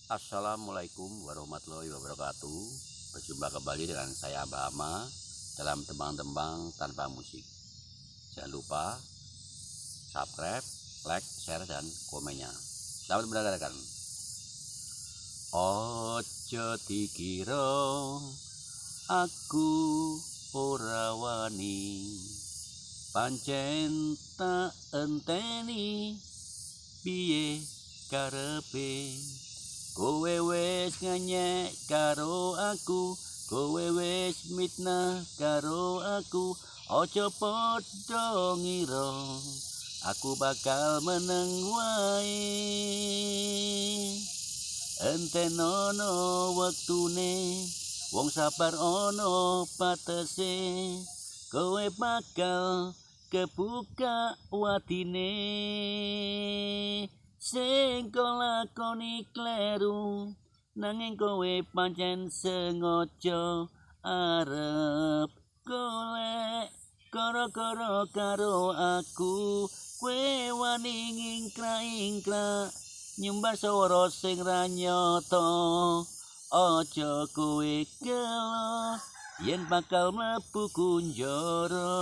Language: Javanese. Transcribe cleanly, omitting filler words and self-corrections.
Assalamualaikum warahmatullahi wabarakatuh. Berjumpa kembali dengan saya Mbah Ama dalam tembang-tembang tanpa musik. Jangan lupa subscribe, like, share, dan komennya. Selamat mendengarkan. Ojo dikira aku ora wani, pancen tak enteni piye karepe. Kowe wis ngenyek karo aku, kowe wis mitnah karo aku. Ojo padha ngira aku bakal meneng wae. Enten ana wektune, wong sabar ana patese. Kowe bakal kebuka watine. Sing lakoni kleru, nanging kowe pancen sengaja arep golek gara-gara karo aku. Kowe wani ngingkrak-ingkrak nyembah swara sing ra nyata. Aja kowe gelo yen bakal mlebu kunjara.